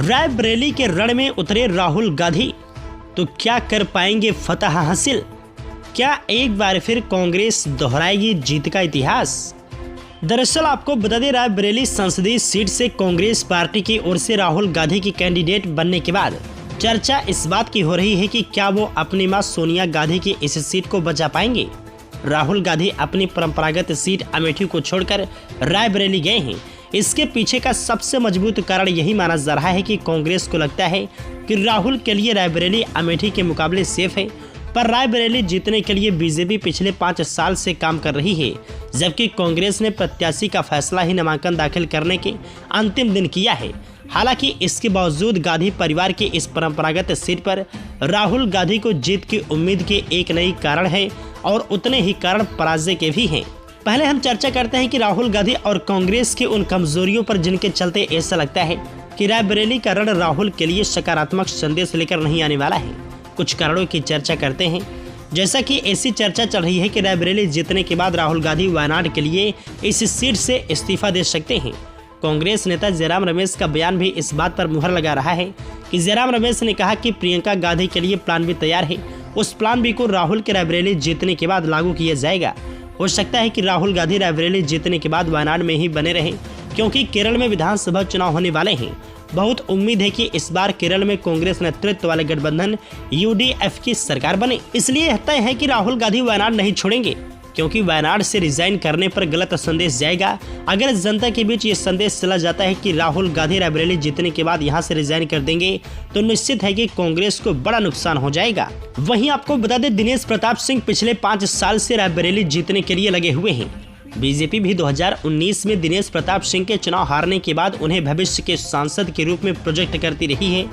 रायबरेली के रण में उतरे राहुल गांधी, तो क्या कर पाएंगे फतह हासिल? क्या एक बार फिर कांग्रेस दोहराएगी जीत का इतिहास? दरअसल आपको बता दें, रायबरेली संसदीय सीट से कांग्रेस पार्टी की ओर से राहुल गांधी की कैंडिडेट बनने के बाद चर्चा इस बात की हो रही है कि क्या वो अपनी मां सोनिया गांधी की इस सीट को बचा पाएंगे। राहुल गांधी अपनी परंपरागत सीट अमेठी को छोड़कर रायबरेली गए हैं। इसके पीछे का सबसे मजबूत कारण यही माना जा रहा है कि कांग्रेस को लगता है कि राहुल के लिए रायबरेली अमेठी के मुकाबले सेफ है, पर रायबरेली जीतने के लिए बीजेपी पिछले 5 साल से काम कर रही है, जबकि कांग्रेस ने प्रत्याशी का फैसला ही नामांकन दाखिल करने के अंतिम दिन किया है। हालांकि इसके बावजूद गांधी परिवार की इस परंपरागत सीट पर राहुल गांधी को जीत की उम्मीद के एक नई कारण है और उतने ही कारण पराजय के भी हैं। पहले हम चर्चा करते हैं कि राहुल गांधी और कांग्रेस की उन कमजोरियों पर जिनके चलते ऐसा लगता है कि रायबरेली का रण राहुल के लिए सकारात्मक संदेश लेकर नहीं आने वाला है। कुछ कारणों की चर्चा करते हैं। जैसा कि ऐसी चर्चा चल रही है कि रायबरेली जीतने के बाद राहुल गांधी वायनाड के लिए इस सीट से इस्तीफा दे सकते हैं। कांग्रेस नेता जयराम रमेश का बयान भी इस बात पर मुहर लगा रहा है कि जयराम रमेश ने कहा कि प्रियंका गांधी के लिए प्लान बी तैयार है। उस प्लान बी को राहुल के रायबरेली जीतने के बाद लागू किया जाएगा। हो सकता है कि राहुल गांधी रायबरेली जीतने के बाद वायनाड में ही बने रहें, क्योंकि केरल में विधानसभा चुनाव होने वाले हैं। बहुत उम्मीद है कि इस बार केरल में कांग्रेस नेतृत्व वाले गठबंधन यूडीएफ की सरकार बने। इसलिए तय है कि राहुल गांधी वायनाड नहीं छोड़ेंगे, क्योंकि वायनाड से रिजाइन करने पर गलत संदेश जाएगा। अगर जनता के बीच ये संदेश चला जाता है कि राहुल गांधी रायबरेली जीतने के बाद यहां से रिजाइन कर देंगे, तो निश्चित है कि कांग्रेस को बड़ा नुकसान हो जाएगा। वहीं आपको बता दें, दिनेश प्रताप सिंह पिछले 5 साल से रायबरेली जीतने के लिए लगे हुए हैं। बीजेपी भी 2019 में दिनेश प्रताप सिंह के चुनाव हारने के बाद उन्हें भविष्य के सांसद के रूप में प्रोजेक्ट करती रही है।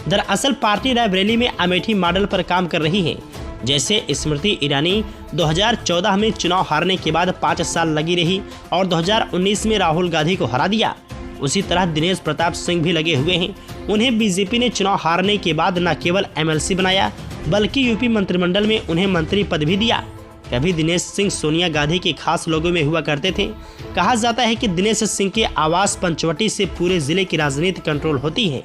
दरअसल पार्टी रायबरेली में अमेठी मॉडल पर काम कर रही है। जैसे स्मृति ईरानी 2014 में चुनाव हारने के बाद 5 साल लगी रही और 2019 में राहुल गांधी को हरा दिया, उसी तरह दिनेश प्रताप सिंह भी लगे हुए हैं। उन्हें बीजेपी ने चुनाव हारने के बाद न केवल एमएलसी बनाया, बल्कि यूपी मंत्रिमंडल में उन्हें मंत्री पद भी दिया। कभी दिनेश सिंह सोनिया गांधी के खास लोगों में हुआ करते थे। कहा जाता है कि दिनेश सिंह के आवास पंचवटी से पूरे जिले की राजनीति कंट्रोल होती है।